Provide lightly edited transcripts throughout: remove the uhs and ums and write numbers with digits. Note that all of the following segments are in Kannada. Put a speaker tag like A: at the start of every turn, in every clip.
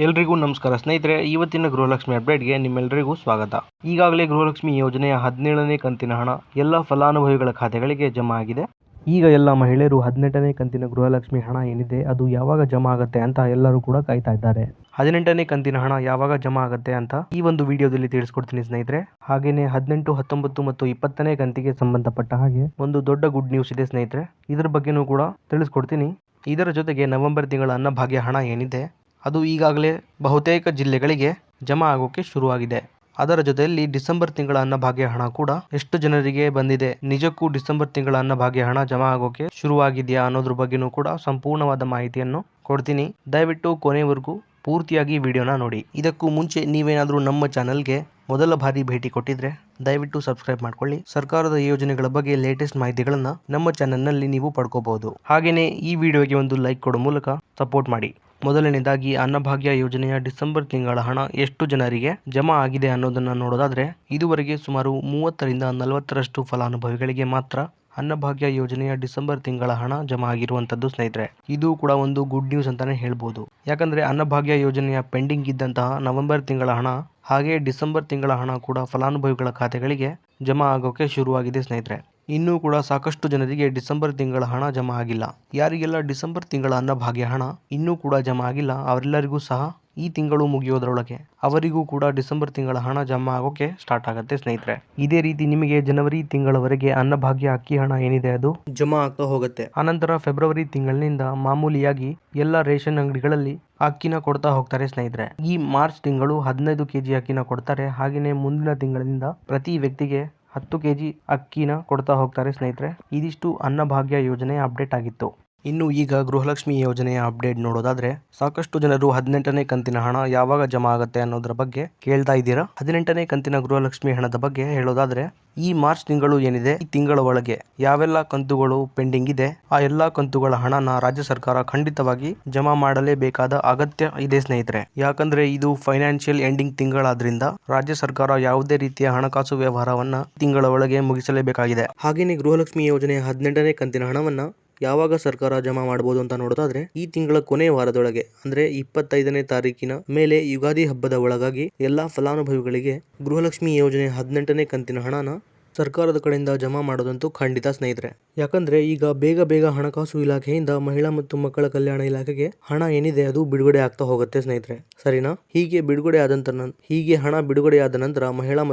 A: ಎಲ್ರಿಗೂ ನಮಸ್ಕಾರ ಸ್ನೇಹಿತರೆ, ಇವತ್ತಿನ ಗೃಹಲಕ್ಷ್ಮಿ ಅಪ್ಡೇಟ್ಗೆ ನಿಮ್ಮೆಲ್ಲರಿಗೂ ಸ್ವಾಗತ. ಈಗಾಗಲೇ ಗೃಹಲಕ್ಷ್ಮಿ ಯೋಜನೆಯ 17ನೇ ಕಂತಿನ ಹಣ ಎಲ್ಲ ಫಲಾನುಭವಿಗಳ ಖಾತೆಗಳಿಗೆ ಜಮಾ ಆಗಿದೆ. ಈಗ ಎಲ್ಲ ಮಹಿಳೆಯರು 18ನೇ ಕಂತಿನ ಗೃಹಲಕ್ಷ್ಮಿ ಹಣ ಏನಿದೆ ಅದು ಯಾವಾಗ ಜಮಾ ಆಗುತ್ತೆ ಅಂತ ಎಲ್ಲರೂ ಕೂಡ ಕಾಯ್ತಾ ಇದ್ದಾರೆ. 18ನೇ ಕಂತಿನ ಹಣ ಯಾವಾಗ ಜಮಾ ಆಗುತ್ತೆ ಅಂತ ಈ ಒಂದು ವಿಡಿಯೋದಲ್ಲಿ ತಿಳಿಸ್ಕೊಡ್ತೀನಿ ಸ್ನೇಹಿತರೆ. ಹಾಗೇನೆ 18, 19 ಮತ್ತು 20ನೇ ಕಂತಿಗೆ ಸಂಬಂಧಪಟ್ಟ ಹಾಗೆ ಒಂದು ದೊಡ್ಡ ಗುಡ್ ನ್ಯೂಸ್ ಇದೆ ಸ್ನೇಹಿತರೆ. ಇದರ ಬಗ್ಗೆನೂ ಕೂಡ ತಿಳಿಸ್ಕೊಡ್ತೀನಿ. ಇದರ ಜೊತೆಗೆ ನವೆಂಬರ್ ತಿಂಗಳ ಅನ್ನಭಾಗ್ಯ ಹಣ ಏನಿದೆ ಅದು ಈಗಾಗಲೇ ಬಹುತೇಕ ಜಿಲ್ಲೆಗಳಿಗೆ ಜಮಾ ಆಗೋಕೆ ಶುರುವಾಗಿದೆ. ಅದರ ಜೊತೆಯಲ್ಲಿ ಡಿಸೆಂಬರ್ ತಿಂಗಳ ಅನ್ನಭಾಗ್ಯ ಹಣ ಕೂಡ ಎಷ್ಟು ಜನರಿಗೆ ಬಂದಿದೆ, ನಿಜಕ್ಕೂ ಡಿಸೆಂಬರ್ ತಿಂಗಳ ಅನ್ನಭಾಗ್ಯ ಹಣ ಜಮಾ ಆಗೋಕೆ ಶುರುವಾಗಿದೆಯಾ ಅನ್ನೋದ್ರ ಬಗ್ಗೆನೂ ಕೂಡ ಸಂಪೂರ್ಣವಾದ ಮಾಹಿತಿಯನ್ನು ಕೊಡ್ತೀನಿ. ದಯವಿಟ್ಟು ಕೊನೆವರೆಗೂ ಪೂರ್ತಿಯಾಗಿ ವಿಡಿಯೋನ ನೋಡಿ. ಇದಕ್ಕೂ ಮುಂಚೆ ನೀವೇನಾದರೂ ನಮ್ಮ ಚಾನಲ್ಗೆ ಮೊದಲ ಬಾರಿ ಭೇಟಿ ಕೊಟ್ಟಿದ್ರೆ ದಯವಿಟ್ಟು ಸಬ್ಸ್ಕ್ರೈಬ್ ಮಾಡ್ಕೊಳ್ಳಿ. ಸರ್ಕಾರದ ಯೋಜನೆಗಳ ಬಗ್ಗೆ ಲೇಟೆಸ್ಟ್ ಮಾಹಿತಿಗಳನ್ನ ನಮ್ಮ ಚಾನೆಲ್ನಲ್ಲಿ ನೀವು ಪಡ್ಕೋಬಹುದು. ಹಾಗೇನೆ ಈ ವಿಡಿಯೋಗೆ ಒಂದು ಲೈಕ್ ಕೊಡೋ ಮೂಲಕ ಸಪೋರ್ಟ್ ಮಾಡಿ. ಮೊದಲನೇದಾಗಿ ಅನ್ನಭಾಗ್ಯ ಯೋಜನೆಯ ಡಿಸೆಂಬರ್ ತಿಂಗಳ ಹಣ ಎಷ್ಟು ಜನರಿಗೆ ಜಮಾ ಆಗಿದೆ ಅನ್ನೋದನ್ನ ನೋಡೋದಾದ್ರೆ ಇದುವರೆಗೆ ಸುಮಾರು 30ರಿಂದ 40ರಷ್ಟು ಫಲಾನುಭವಿಗಳಿಗೆ ಮಾತ್ರ ಅನ್ನಭಾಗ್ಯ ಯೋಜನೆಯ ಡಿಸೆಂಬರ್ ತಿಂಗಳ ಹಣ ಜಮಾ ಆಗಿರುವಂತದ್ದು ಸ್ನೇಹಿತರೆ. ಇದು ಕೂಡ ಒಂದು ಗುಡ್ ನ್ಯೂಸ್ ಅಂತಾನೆ ಹೇಳ್ಬೋದು. ಯಾಕಂದ್ರೆ ಅನ್ನಭಾಗ್ಯ ಯೋಜನೆಯ ಪೆಂಡಿಂಗ್ ಇದ್ದಂತಹ ನವೆಂಬರ್ ತಿಂಗಳ ಹಣ ಹಾಗೆ ಡಿಸೆಂಬರ್ ತಿಂಗಳ ಹಣ ಕೂಡ ಫಲಾನುಭವಿಗಳ ಖಾತೆಗಳಿಗೆ ಜಮಾ ಆಗೋಕೆ ಶುರುವಾಗಿದೆ ಸ್ನೇಹಿತರೆ. ಇನ್ನೂ ಕೂಡ ಸಾಕಷ್ಟು ಜನರಿಗೆ ಡಿಸೆಂಬರ್ ತಿಂಗಳ ಹಣ ಜಮಾ ಆಗಿಲ್ಲ. ಯಾರಿಗೆಲ್ಲ ಡಿಸೆಂಬರ್ ತಿಂಗಳ ಅನ್ನಭಾಗ್ಯ ಹಣ ಇನ್ನೂ ಕೂಡ ಜಮಾ ಆಗಿಲ್ಲ ಅವರೆಲ್ಲರಿಗೂ ಸಹ ಈ ತಿಂಗಳು ಮುಗಿಯೋದ್ರೊಳಗೆ ಅವರಿಗೂ ಕೂಡ ಡಿಸೆಂಬರ್ ತಿಂಗಳ ಹಣ ಜಮಾ ಆಗೋಕೆ ಸ್ಟಾರ್ಟ್ ಆಗುತ್ತೆ ಸ್ನೇಹಿತರೆ. ಇದೇ ರೀತಿ ನಿಮಗೆ ಜನವರಿ ತಿಂಗಳವರೆಗೆ ಅನ್ನಭಾಗ್ಯ ಅಕ್ಕಿ ಹಣ ಏನಿದೆ ಅದು ಜಮಾ ಆಗ್ತಾ ಹೋಗುತ್ತೆ. ಆನಂತರ ಫೆಬ್ರವರಿ ತಿಂಗಳಿನಿಂದ ಮಾಮೂಲಿಯಾಗಿ ಎಲ್ಲ ರೇಷನ್ ಅಂಗಡಿಗಳಲ್ಲಿ ಅಕ್ಕಿನ ಕೊಡ್ತಾ ಹೋಗ್ತಾರೆ ಸ್ನೇಹಿತರೆ. ಈ ಮಾರ್ಚ್ ತಿಂಗಳು 15 ಕೆಜಿ ಅಕ್ಕಿನ ಕೊಡ್ತಾರೆ. ಹಾಗೆಯೇ ಮುಂದಿನ ತಿಂಗಳಿಂದ ಪ್ರತಿ ವ್ಯಕ್ತಿಗೆ 10 ಕೆಜಿ ಅಕ್ಕಿನ ಕೊಡ್ತಾ ಹೋಗ್ತಾರೆ ಸ್ನೇಹಿತರೆ. ಇದಿಷ್ಟು ಅನ್ನಭಾಗ್ಯ ಯೋಜನೆಯ ಅಪ್ಡೇಟ್ ಆಗಿತ್ತು. ಇನ್ನು ಈಗ ಗೃಹಲಕ್ಷ್ಮಿ ಯೋಜನೆಯ ಅಪ್ಡೇಟ್ ನೋಡೋದಾದ್ರೆ ಸಾಕಷ್ಟು ಜನರು 18ನೇ ಕಂತಿನ ಹಣ ಯಾವಾಗ ಜಮಾ ಆಗುತ್ತೆ ಅನ್ನೋದ್ರ ಬಗ್ಗೆ ಕೇಳ್ತಾ ಇದ್ದೀರಾ. 18ನೇ ಕಂತಿನ ಗೃಹಲಕ್ಷ್ಮಿ ಹಣದ ಬಗ್ಗೆ ಹೇಳೋದಾದ್ರೆ ಈ ಮಾರ್ಚ್ ತಿಂಗಳು ಏನಿದೆ ಈ ತಿಂಗಳ ಒಳಗೆ ಯಾವೆಲ್ಲ ಕಂತುಗಳು ಪೆಂಡಿಂಗ್ ಇದೆ ಆ ಎಲ್ಲಾ ಕಂತುಗಳ ಹಣನ ರಾಜ್ಯ ಸರ್ಕಾರ ಖಂಡಿತವಾಗಿ ಜಮಾ ಮಾಡಲೇಬೇಕಾದ ಅಗತ್ಯ ಇದೆ ಸ್ನೇಹಿತರೆ. ಯಾಕಂದ್ರೆ ಇದು ಫೈನಾನ್ಷಿಯಲ್ ಎಂಡಿಂಗ್ ತಿಂಗಳಾದ್ರಿಂದ ರಾಜ್ಯ ಸರ್ಕಾರ ಯಾವುದೇ ರೀತಿಯ ಹಣಕಾಸು ವ್ಯವಹಾರವನ್ನ ತಿಂಗಳ ಒಳಗೆ ಮುಗಿಸಲೇಬೇಕಾಗಿದೆ. ಹಾಗೇನೆ ಗೃಹಲಕ್ಷ್ಮಿ ಯೋಜನೆಯ 18ನೇ ಕಂತಿನ ಹಣವನ್ನ ಯಾವಾಗ ಸರ್ಕಾರ ಜಮಾ ಮಾಡಬಹುದು ಅಂತ ನೋಡೋದಾದ್ರೆ ಈ ತಿಂಗಳ ಕೊನೆ ವಾರದೊಳಗೆ ಅಂದ್ರೆ 25ನೇ ತಾರೀಕಿನ ಮೇಲೆ ಯುಗಾದಿ ಹಬ್ಬದ ಒಳಗಾಗಿ ಎಲ್ಲಾ ಫಲಾನುಭವಿಗಳಿಗೆ ಗೃಹಲಕ್ಷ್ಮಿ ಯೋಜನೆ 18ನೇ ಕಂತಿನ ಹಣನ ಸರ್ಕಾರದ ಕಡೆಯಿಂದ ಜಮಾ ಮಾಡೋದಂತೂ ಖಂಡಿತ ಸ್ನೇಹಿತರೆ. ಯಾಕಂದ್ರೆ ಈಗ ಬೇಗ ಹಣಕಾಸು ಇಲಾಖೆಯಿಂದ ಮಹಿಳಾ ಮತ್ತು ಮಕ್ಕಳ ಕಲ್ಯಾಣ ಇಲಾಖೆಗೆ ಹಣ ಏನಿದೆ ಅದು ಬಿಡುಗಡೆ ಆಗ್ತಾ ಹೋಗುತ್ತೆ ಸ್ನೇಹಿತರೆ. ಸರಿನಾ? ಹೀಗೆ ಹಣ ಬಿಡುಗಡೆಯಾದ ನಂತರ ಮಹಿಳಾ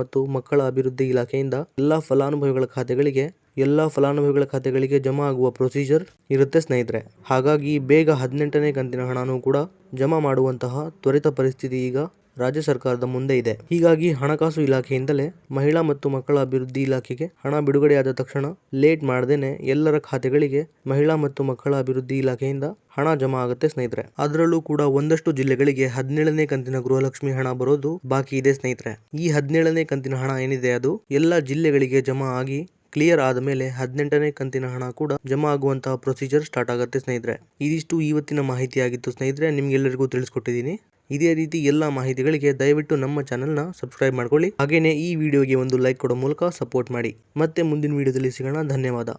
A: ಮತ್ತು ಮಕ್ಕಳ ಅಭಿವೃದ್ಧಿ ಇಲಾಖೆಯಿಂದ ಎಲ್ಲಾ ಫಲಾನುಭವಿಗಳ ಖಾತೆಗಳಿಗೆ ಜಮಾ ಆಗುವ ಪ್ರೊಸೀಜರ್ ಇರುತ್ತೆ ಸ್ನೇಹಿತರೆ. ಹಾಗಾಗಿ ಬೇಗ 18ನೇ ಕಂತಿನ ಹಣನೂ ಕೂಡ ಜಮಾ ಮಾಡುವಂತಹ ತ್ವರಿತ ಪರಿಸ್ಥಿತಿ ಈಗ ರಾಜ್ಯ ಸರ್ಕಾರದ ಮುಂದೆ ಇದೆ. ಹೀಗಾಗಿ ಹಣಕಾಸು ಇಲಾಖೆಯಿಂದಲೇ ಮಹಿಳಾ ಮತ್ತು ಮಕ್ಕಳ ಅಭಿವೃದ್ಧಿ ಇಲಾಖೆಗೆ ಹಣ ಬಿಡುಗಡೆಯಾದ ತಕ್ಷಣ ಲೇಟ್ ಮಾಡದೇನೆ ಎಲ್ಲರ ಖಾತೆಗಳಿಗೆ ಮಹಿಳಾ ಮತ್ತು ಮಕ್ಕಳ ಅಭಿವೃದ್ಧಿ ಇಲಾಖೆಯಿಂದ ಹಣ ಜಮಾ ಆಗುತ್ತೆ ಸ್ನೇಹಿತರೆ. ಅದರಲ್ಲೂ ಕೂಡ ಒಂದಷ್ಟು ಜಿಲ್ಲೆಗಳಿಗೆ 17ನೇ ಕಂತಿನ ಗೃಹಲಕ್ಷ್ಮಿ ಹಣ ಬರೋದು ಬಾಕಿ ಇದೆ ಸ್ನೇಹಿತರೆ. ಈ 17ನೇ ಕಂತಿನ ಹಣ ಏನಿದೆ ಅದು ಎಲ್ಲ ಜಿಲ್ಲೆಗಳಿಗೆ ಜಮಾ ಆಗಿ ಕ್ಲಿಯರ್ ಆದಮೇಲೆ 18ನೇ ಕಂತಿನ ಹಣ ಕೂಡ ಜಮಾ ಆಗುವಂತಹ ಪ್ರೊಸೀಜರ್ ಸ್ಟಾರ್ಟ್ ಆಗುತ್ತೆ ಸ್ನೇಹಿತರೆ. ಇದಿಷ್ಟು ಇವತ್ತಿನ ಮಾಹಿತಿ ಆಗಿತ್ತು ಸ್ನೇಹಿತರೆ. ನಿಮ್ಗೆಲ್ಲರಿಗೂ ತಿಳಿಸ್ಕೊಟ್ಟಿದ್ದೀನಿ. ಇದೇ ರೀತಿ ಎಲ್ಲಾ ಮಾಹಿತಿಗಳಿಗೆ ದಯವಿಟ್ಟು ನಮ್ಮ ಚಾನೆಲ್ನ ಸಬ್ಸ್ಕ್ರೈಬ್ ಮಾಡ್ಕೊಳ್ಳಿ. ಹಾಗೇನೆ ಈ ವಿಡಿಯೋಗೆ ಒಂದು ಲೈಕ್ ಕೊಡೋ ಮೂಲಕ ಸಪೋರ್ಟ್ ಮಾಡಿ. ಮತ್ತೆ ಮುಂದಿನ ವಿಡಿಯೋದಲ್ಲಿ ಸಿಗೋಣ. ಧನ್ಯವಾದ.